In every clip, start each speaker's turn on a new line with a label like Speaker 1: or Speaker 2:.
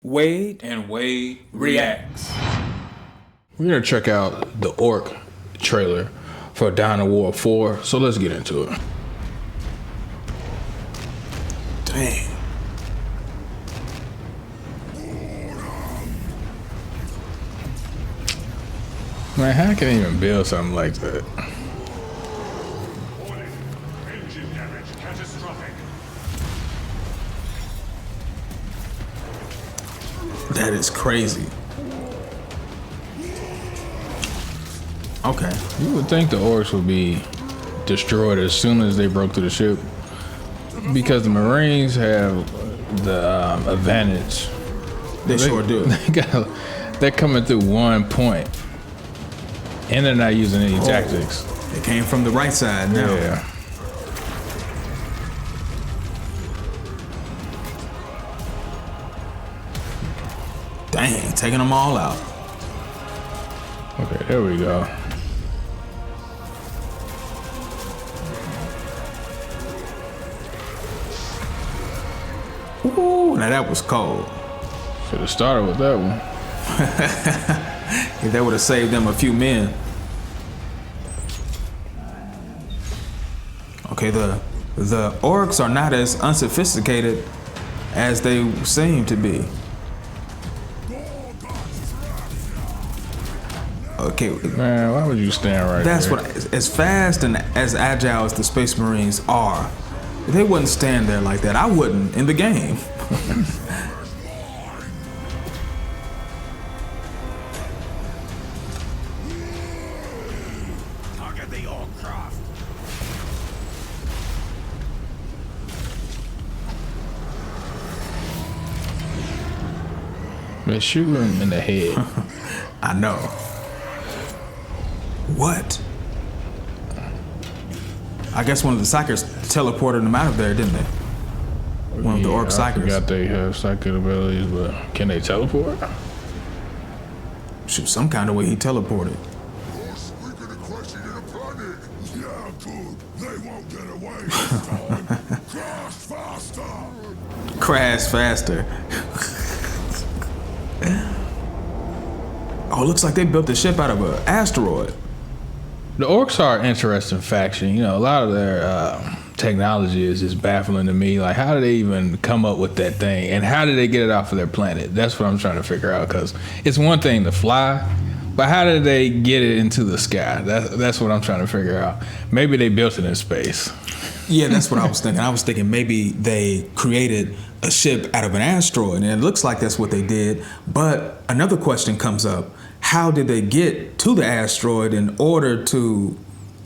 Speaker 1: Wade and Wade reacts.
Speaker 2: We're gonna check out the Orc trailer for Dawn of War 4, so let's get into it.
Speaker 1: Dang.
Speaker 2: Man, how can I even build something like that?
Speaker 3: Engine damage catastrophic.
Speaker 1: That is crazy. Okay.
Speaker 2: You would think the Orcs would be destroyed as soon as they broke through the ship, because the Marines have the advantage.
Speaker 1: They sure do.
Speaker 2: They're coming through one point, and they're not using any tactics.
Speaker 1: They came from the right side now.
Speaker 2: Yeah.
Speaker 1: Dang, taking them all out.
Speaker 2: Okay, there we go.
Speaker 1: Ooh, now that was cold.
Speaker 2: Should have started with that one.
Speaker 1: If that would have saved them a few men. Okay, the orcs are not as unsophisticated as they seem to be. Okay,
Speaker 2: Man, why would you stand right
Speaker 1: that's
Speaker 2: there?
Speaker 1: what. As fast and as agile as the Space Marines are, they wouldn't stand there like that. I wouldn't in the game.
Speaker 3: Target the Orc craft.
Speaker 2: Man, shoot him in the head.
Speaker 1: I know. What? I guess one of the psychers teleported them out of there, didn't they? One of the orc
Speaker 2: I
Speaker 1: psychers.
Speaker 2: forgot they have psychic abilities, but can they teleport?
Speaker 1: Shoot, some kind of way he teleported.
Speaker 4: We're gonna crush it in a panic. Yeah, good. They won't get away this time. Crash faster.
Speaker 1: Crash faster. Oh, looks like they built the ship out of an asteroid.
Speaker 2: The Orcs are an interesting faction. You know, a lot of their technology is just baffling to me. Like, how did they even come up with that thing? And how did they get it off of their planet? That's what I'm trying to figure out, because it's one thing to fly, but how did they get it into the sky? That's what I'm trying to figure out. Maybe they built it in space.
Speaker 1: Yeah, that's what I was thinking. I was thinking maybe they created a ship out of an asteroid, and it looks like that's what they did. But another question comes up. How did they get to the asteroid in order to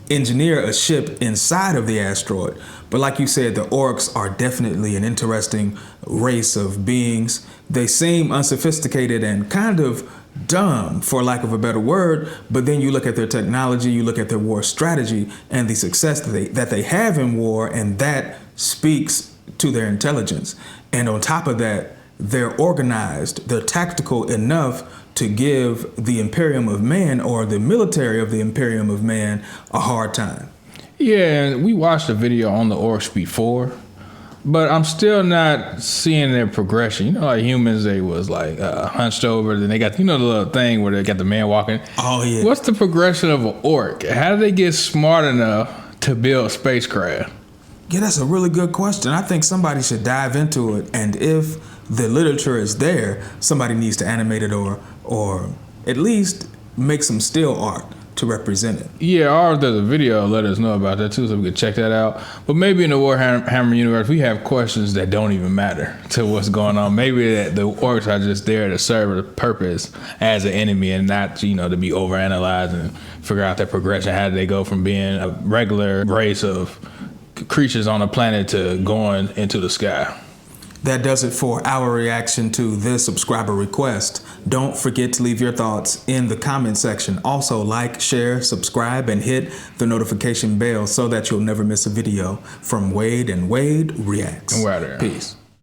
Speaker 1: engineer a ship inside of the asteroid? But like you said, the orcs are definitely an interesting race of beings. They seem unsophisticated and kind of dumb, for lack of a better word, but then you look at their technology, you look at their war strategy and the success that they have in war, and that speaks to their intelligence. And on top of that, they're organized, they're tactical enough to give the Imperium of Man, or the military of the Imperium of Man, a hard time.
Speaker 2: Yeah, we watched a video on the Orcs before, but I'm still not seeing their progression. You know, like humans, they was like hunched over, then they got, you know, the little thing where they got the man walking.
Speaker 1: Oh, yeah.
Speaker 2: What's the progression of an Orc? How do they get smart enough to build spacecraft?
Speaker 1: Yeah, that's a really good question. I think somebody should dive into it, and if the literature is there, somebody needs to animate it or at least make some still art to represent it.
Speaker 2: Yeah, or if there's a video, let us know about that too, so we can check that out. But maybe in the Warhammer universe, we have questions that don't even matter to what's going on. Maybe that the Orcs are just there to serve a purpose as an enemy, and not, you know, to be overanalyzed and figure out their progression. How did they go from being a regular race of creatures on a planet to going into the sky?
Speaker 1: That does it for our reaction to this subscriber request. Don't forget to leave your thoughts in the comment section. Also, like, share, subscribe, and hit the notification bell so that you'll never miss a video from Wade and Wade Reacts.
Speaker 2: And we're out of here.
Speaker 1: Peace.